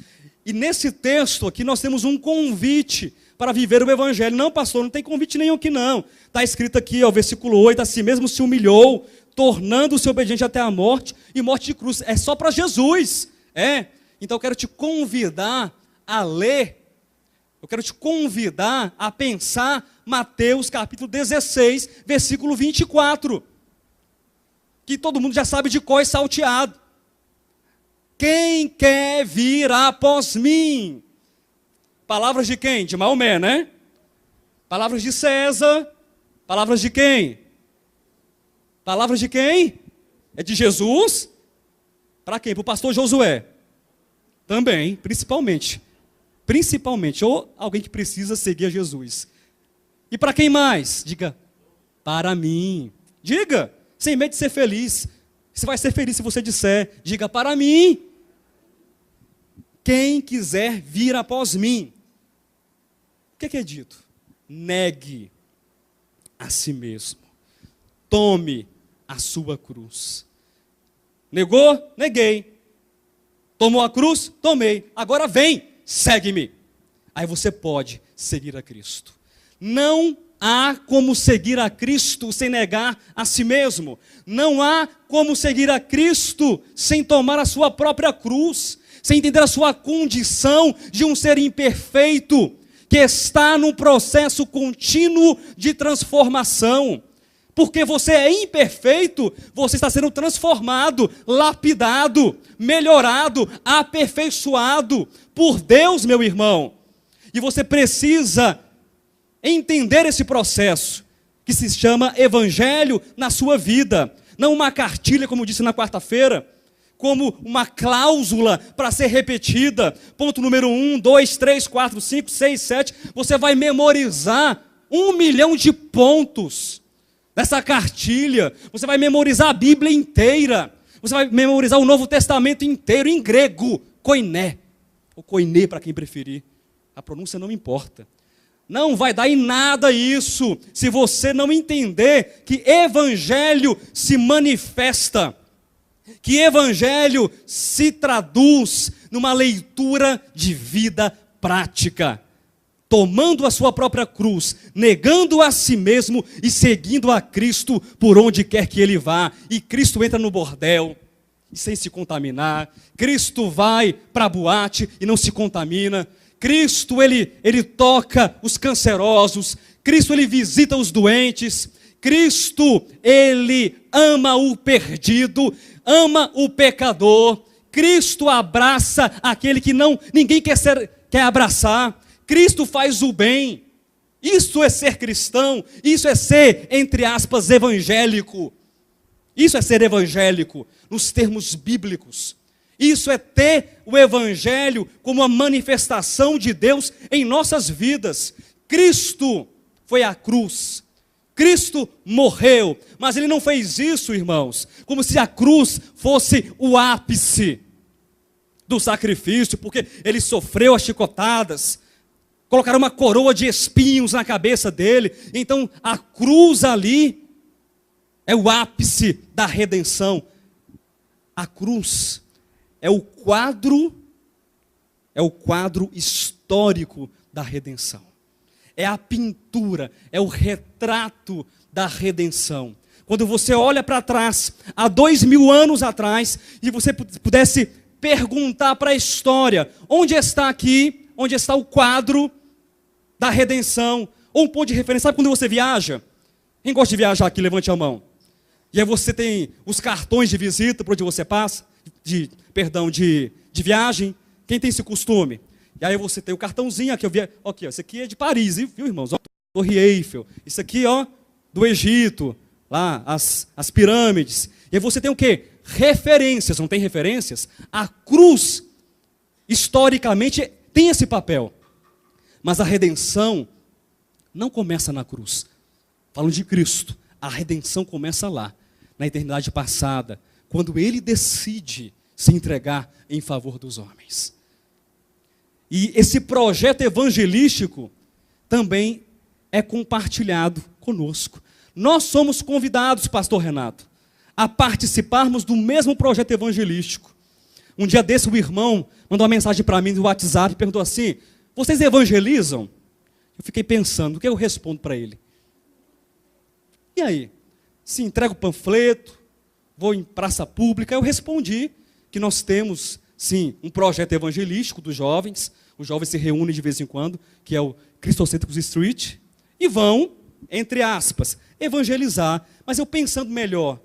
E nesse texto aqui nós temos um convite para viver o evangelho. Não, pastor, não tem convite nenhum aqui não. Está escrito aqui, ó, versículo 8, assim mesmo se humilhou, tornando-se obediente até a morte e morte de cruz. É só para Jesus. Então eu quero te convidar a ler, eu quero te convidar a pensar Mateus capítulo 16, versículo 24. Que todo mundo já sabe de cor e salteado. Quem quer vir após mim? Palavras de quem? De Maomé, né? Palavras de César. Palavras de quem? Palavras de quem? É de Jesus? Para quem? Para o pastor Josué. Também, principalmente. Principalmente, ou alguém que precisa seguir a Jesus. E para quem mais? Diga, para mim. Diga, sem medo de ser feliz. Você vai ser feliz se você disser, diga, para mim. Quem quiser vir após mim. O que é dito? Negue a si mesmo. Tome a sua cruz. Negou? Neguei. Tomou a cruz? Tomei. Agora vem, segue-me. Aí você pode seguir a Cristo. Não há como seguir a Cristo sem negar a si mesmo. Não há como seguir a Cristo sem tomar a sua própria cruz, sem entender a sua condição de um ser imperfeito, que está num processo contínuo de transformação. Porque você é imperfeito, você está sendo transformado, lapidado, melhorado, aperfeiçoado por Deus, meu irmão. E você precisa entender esse processo, que se chama evangelho na sua vida. Não uma cartilha, como disse na quarta-feira, como uma cláusula para ser repetida. Ponto número 1, 2, 3, 4, 5, 6, 7. Você vai memorizar 1 milhão de pontos dessa cartilha. Você vai memorizar a Bíblia inteira. Você vai memorizar o Novo Testamento inteiro em grego. Koiné. Ou koiné, para quem preferir. A pronúncia não importa. Não vai dar em nada isso se você não entender que evangelho se manifesta, que evangelho se traduz numa leitura de vida prática, tomando a sua própria cruz, negando a si mesmo e seguindo a Cristo por onde quer que ele vá. E Cristo entra no bordel sem se contaminar. Cristo vai para a boate e não se contamina. Cristo, ele toca os cancerosos. Cristo, ele visita os doentes. Cristo, ele ama o perdido, ama o pecador. Cristo abraça aquele que ninguém quer abraçar. Cristo faz o bem. Isso é ser cristão. Isso é ser, entre aspas, evangélico. Isso é ser evangélico nos termos bíblicos. Isso é ter o evangelho como uma manifestação de Deus em nossas vidas. Cristo foi à cruz. Cristo morreu, mas ele não fez isso, irmãos, como se a cruz fosse o ápice do sacrifício, porque ele sofreu as chicotadas, colocaram uma coroa de espinhos na cabeça dele. Então a cruz ali é o ápice da redenção. A cruz é o quadro histórico da redenção. É a pintura, é o retrato da redenção. Quando você olha para trás, há 2000 anos atrás, e você pudesse perguntar para a história, onde está aqui, onde está o quadro da redenção, ou um ponto de referência. Sabe quando você viaja? Quem gosta de viajar aqui, levante a mão. E aí você tem os cartões de visita para onde você passa, de viagem. Quem tem esse costume? E aí você tem o cartãozinho aqui, aqui, ó, esse aqui é de Paris, viu, irmãos? Ó, Torre Eiffel. Isso aqui, ó, do Egito, lá, as pirâmides. E aí você tem o quê? Referências, não tem referências? A cruz, historicamente, tem esse papel. Mas a redenção não começa na cruz. Falando de Cristo, a redenção começa lá, na eternidade passada, quando Ele decide se entregar em favor dos homens. E esse projeto evangelístico também é compartilhado conosco. Nós somos convidados, pastor Renato, a participarmos do mesmo projeto evangelístico. Um dia desse, o irmão mandou uma mensagem para mim no WhatsApp e perguntou assim: vocês evangelizam? Eu fiquei pensando, o que eu respondo para ele? E aí? Se entrego o panfleto, vou em praça pública? Eu respondi que nós temos, sim, um projeto evangelístico dos jovens. Os jovens se reúnem de vez em quando, que é o Cristocêntricos Street, e vão, entre aspas, evangelizar. Mas eu pensando melhor,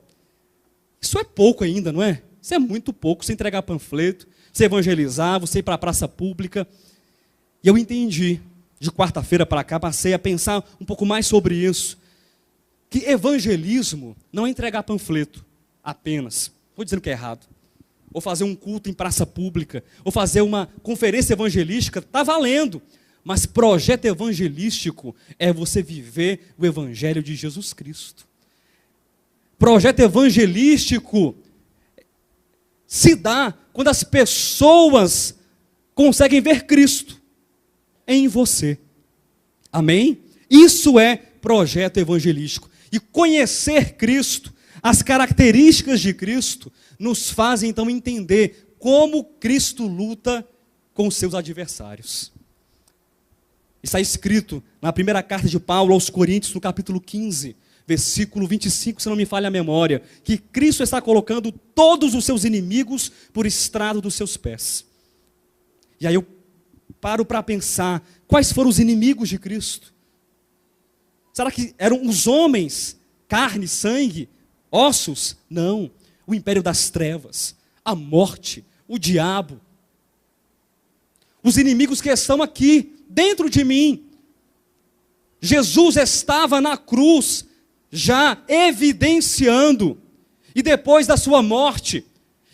isso é pouco ainda, não é? Isso é muito pouco, você entregar panfleto, você evangelizar, você ir para a praça pública. E eu entendi, de quarta-feira para cá, passei a pensar um pouco mais sobre isso, que evangelismo não é entregar panfleto apenas. Estou dizendo que é errado. Ou fazer um culto em praça pública, ou fazer uma conferência evangelística, está valendo. Mas projeto evangelístico é você viver o evangelho de Jesus Cristo. Projeto evangelístico se dá quando as pessoas conseguem ver Cristo em você. Amém? Isso é projeto evangelístico. E conhecer Cristo, as características de Cristo, nos fazem então entender como Cristo luta com os seus adversários. Está escrito na primeira carta de Paulo aos Coríntios, no capítulo 15, versículo 25, se não me falha a memória, que Cristo está colocando todos os seus inimigos por estrado dos seus pés. E aí eu paro para pensar, quais foram os inimigos de Cristo? Será que eram os homens, carne, sangue, ossos? Não. O império das trevas, a morte, o diabo. Os inimigos que estão aqui, dentro de mim. Jesus estava na cruz, já evidenciando, e depois da sua morte,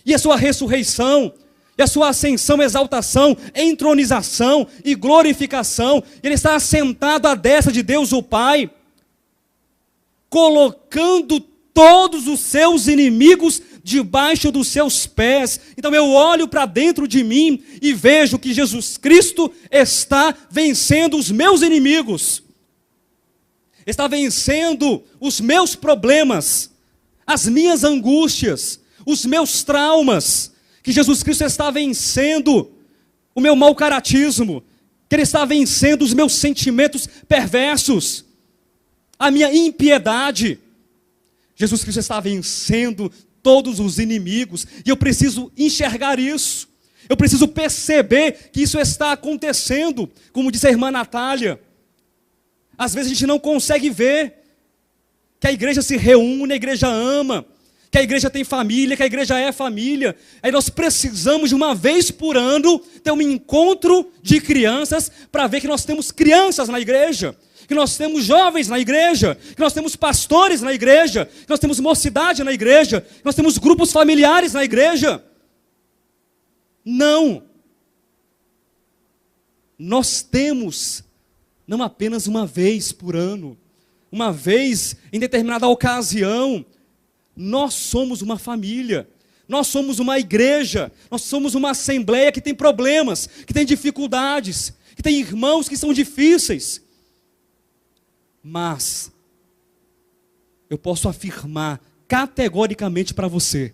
e a sua ressurreição, e a sua ascensão, exaltação, entronização e glorificação, ele está assentado à destra de Deus o Pai, colocando todos os seus inimigos debaixo dos seus pés. Então eu olho para dentro de mim e vejo que Jesus Cristo está vencendo os meus inimigos, está vencendo os meus problemas, as minhas angústias, os meus traumas, que Jesus Cristo está vencendo o meu mau caratismo, que Ele está vencendo os meus sentimentos perversos, a minha impiedade. Jesus Cristo está vencendo todos os inimigos, e eu preciso enxergar isso, eu preciso perceber que isso está acontecendo, como disse a irmã Natália. Às vezes a gente não consegue ver que a igreja se reúne, a igreja ama, que a igreja tem família, que a igreja é família. Aí nós precisamos de uma vez por ano ter um encontro de crianças para ver que nós temos crianças na igreja, que nós temos jovens na igreja, que nós temos pastores na igreja, que nós temos mocidade na igreja, que nós temos grupos familiares na igreja. Não. Nós temos não apenas uma vez por ano, uma vez em determinada ocasião. Nós somos uma família, nós somos uma igreja, nós somos uma assembleia que tem problemas, que tem dificuldades, que tem irmãos que são difíceis. Mas eu posso afirmar categoricamente para você,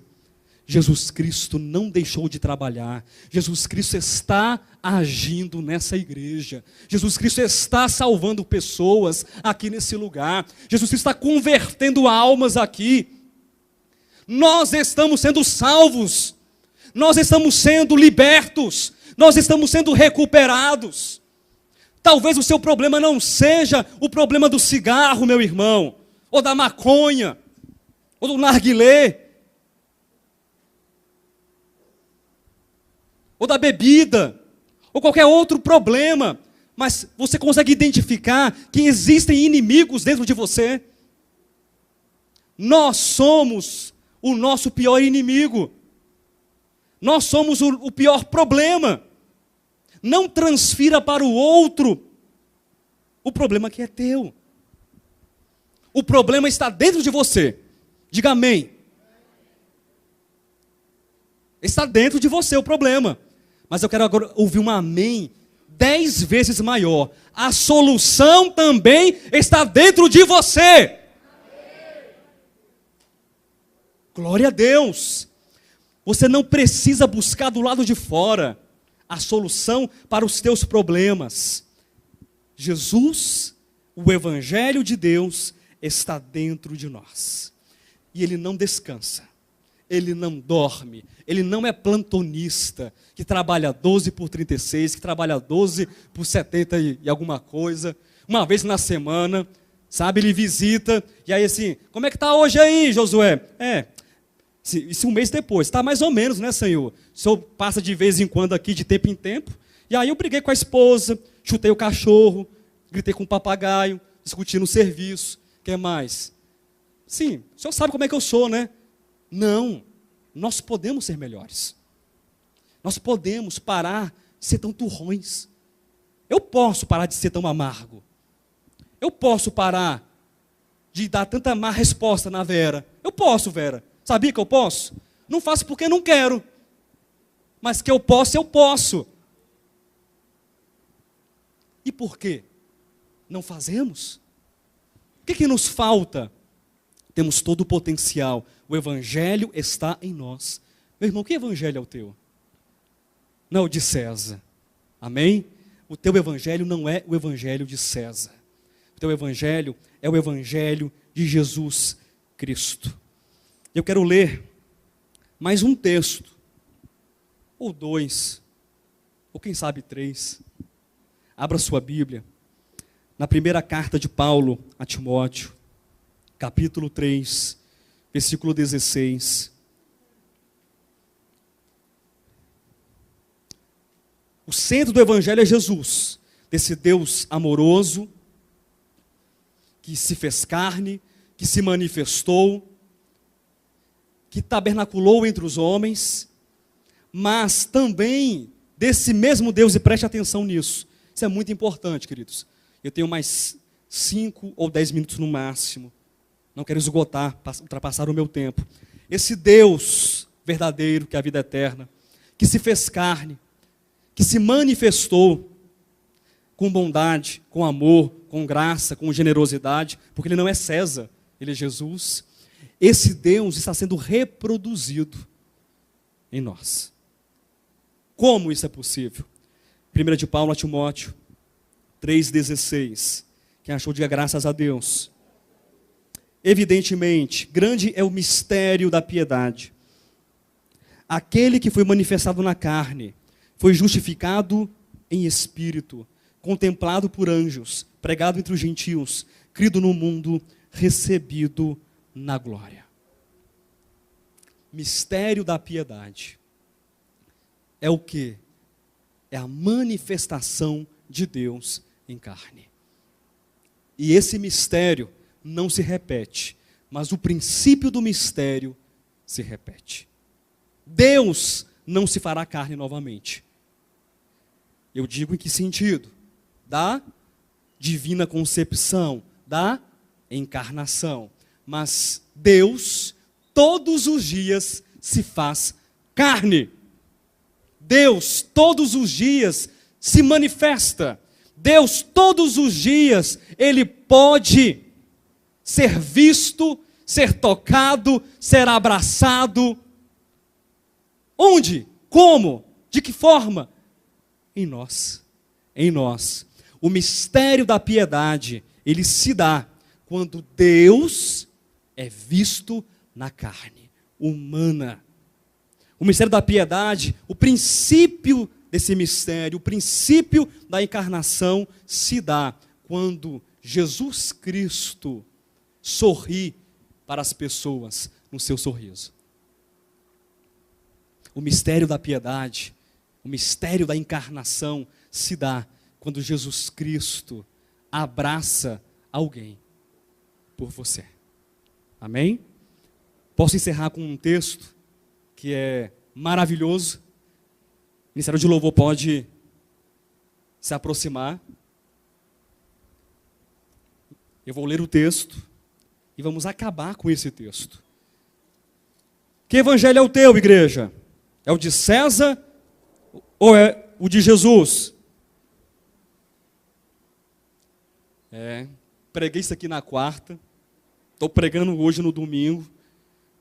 Jesus Cristo não deixou de trabalhar. Jesus Cristo está agindo nessa igreja. Jesus Cristo está salvando pessoas aqui nesse lugar. Jesus Cristo está convertendo almas aqui. Nós estamos sendo salvos. Nós estamos sendo libertos. Nós estamos sendo recuperados. Talvez o seu problema não seja o problema do cigarro, meu irmão, ou da maconha, ou do narguilé, ou da bebida, ou qualquer outro problema, mas você consegue identificar que existem inimigos dentro de você. Nós somos o nosso pior inimigo. Nós somos o pior problema. Não transfira para o outro o problema que é teu. O problema está dentro de você. Diga amém. Está dentro de você o problema. Mas eu quero agora ouvir um amém 10 vezes maior. A solução também está dentro de você. Glória a Deus. Você não precisa buscar do lado de fora a solução para os teus problemas. Jesus, o Evangelho de Deus, está dentro de nós. E Ele não descansa. Ele não dorme, ele não é plantonista, que trabalha 12 por 36, que trabalha 12 por 70 e alguma coisa, uma vez na semana, sabe, ele visita, e aí assim, como é que está hoje aí, Josué? Isso um mês depois, está mais ou menos, né, Senhor? O Senhor passa de vez em quando aqui, de tempo em tempo, e aí eu briguei com a esposa, chutei o cachorro, gritei com o papagaio, discuti no serviço, o que mais? Sim, o Senhor sabe como é que eu sou, né? Não, nós podemos ser melhores. Nós podemos parar de ser tão turrões. Eu posso parar de ser tão amargo. Eu posso parar de dar tanta má resposta na Vera. Eu posso, Vera. Sabia que eu posso? Não faço porque não quero. Mas que eu posso, eu posso. E por quê? Não fazemos? O que nos falta? Temos todo o potencial. O Evangelho está em nós. Meu irmão, que Evangelho é o teu? Não é o de César. Amém? O teu Evangelho não é o Evangelho de César. O teu Evangelho é o Evangelho de Jesus Cristo. Eu quero ler mais um texto, ou 2, ou quem sabe 3. Abra sua Bíblia. Na primeira carta de Paulo a Timóteo, capítulo 3, versículo 16. O centro do Evangelho é Jesus, desse Deus amoroso, que se fez carne, que se manifestou, que tabernaculou entre os homens, mas também desse mesmo Deus, e preste atenção nisso, isso é muito importante, queridos. Eu tenho mais 5 ou 10 minutos no máximo. Não quero esgotar, ultrapassar o meu tempo. Esse Deus verdadeiro, que é a vida eterna, que se fez carne, que se manifestou com bondade, com amor, com graça, com generosidade, porque Ele não é César, Ele é Jesus. Esse Deus está sendo reproduzido em nós. Como isso é possível? 1 de Paulo a Timóteo 3,16. Quem achou, diga graças a Deus. Evidentemente, grande é o mistério da piedade. Aquele que foi manifestado na carne, foi justificado em espírito, contemplado por anjos, pregado entre os gentios, crido no mundo, recebido na glória. mistério da piedade é o quê? É a manifestação de Deus em carne. E esse mistério não se repete, mas o princípio do mistério se repete. Deus não se fará carne novamente. Eu digo em que sentido? Da divina concepção, da encarnação. Mas Deus, todos os dias, se faz carne. Deus, todos os dias, se manifesta. Deus, todos os dias, Ele pode ser visto, ser tocado, ser abraçado. Onde? Como? De que forma? Em nós. Em nós. O mistério da piedade, ele se dá quando Deus é visto na carne humana. O mistério da piedade, o princípio desse mistério, o princípio da encarnação se dá quando Jesus Cristo sorri para as pessoas no seu sorriso. O mistério da piedade, o mistério da encarnação se dá quando Jesus Cristo abraça alguém por você. Amém? Posso encerrar com um texto que é maravilhoso. O Ministério de Louvor pode se aproximar. Eu vou ler o texto e vamos acabar com esse texto. Que evangelho é o teu, igreja? É o de César ou é o de Jesus? Preguei isso aqui na quarta. Estou pregando hoje no domingo.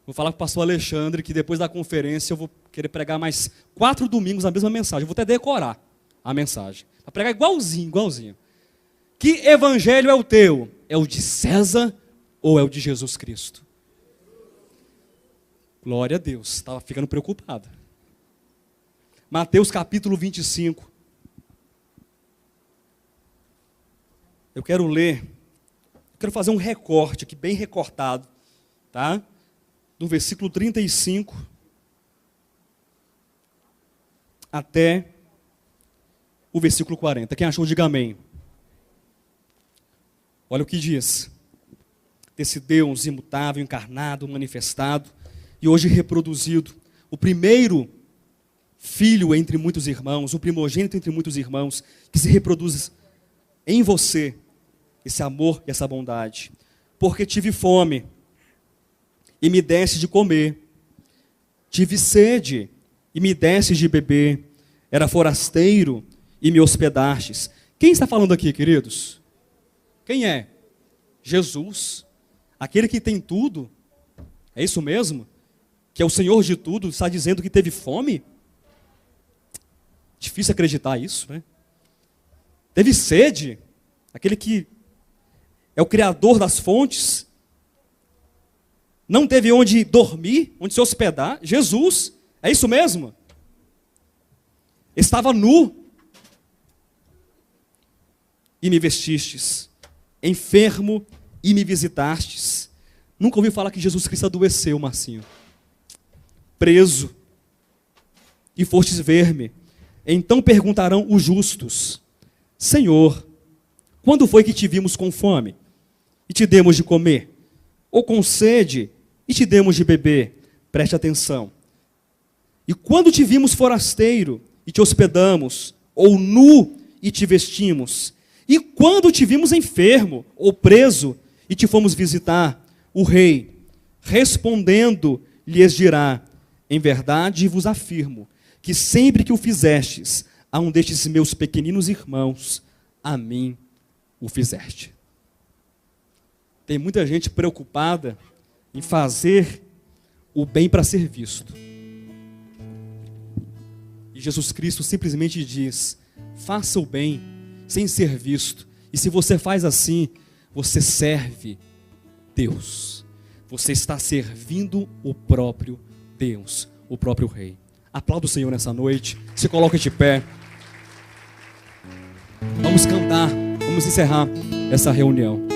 Vou falar com o pastor Alexandre que depois da conferência eu vou querer pregar mais 4 domingos a mesma mensagem. Eu vou até decorar a mensagem. Para pregar igualzinho. Que evangelho é o teu? É o de César ou é o de Jesus Cristo? Glória a Deus. Estava ficando preocupado. Mateus capítulo 25. Eu quero ler, quero fazer um recorte aqui, bem recortado, tá? Do versículo 35 até o versículo 40. Quem achou, diga amém. Olha o que diz. Desse Deus imutável, encarnado, manifestado e hoje reproduzido. O primeiro filho entre muitos irmãos, o primogênito entre muitos irmãos, que se reproduz em você, esse amor e essa bondade. Porque tive fome e me deste de comer, tive sede e me deste de beber, era forasteiro e me hospedastes. Quem está falando aqui, queridos? Quem é? Jesus, aquele que tem tudo. É isso mesmo? Que é o Senhor de tudo, está dizendo que teve fome? Difícil acreditar isso, né? Teve sede, aquele que é o Criador das fontes, não teve onde dormir, onde se hospedar. Jesus, é isso mesmo? Estava nu e me vestistes, enfermo e me visitastes. Nunca ouvi falar que Jesus Cristo adoeceu, Marcinho. Preso e fostes ver-me. Então perguntarão os justos: Senhor, quando foi que te vimos com fome e te demos de comer? Ou com sede e te demos de beber? Preste atenção. E quando te vimos forasteiro e te hospedamos? Ou nu e te vestimos? E quando te vimos enfermo ou preso e te fomos visitar? O rei, respondendo, lhes dirá: em verdade vos afirmo que sempre que o fizestes a um destes meus pequeninos irmãos, a mim o fizeste. Tem muita gente preocupada em fazer o bem para ser visto. E Jesus Cristo simplesmente diz: faça o bem sem ser visto. E se você faz assim, você serve Deus. Você está servindo o próprio Deus, o próprio Rei. Aplauda o Senhor nessa noite. Se coloque de pé. Vamos cantar. Vamos encerrar essa reunião.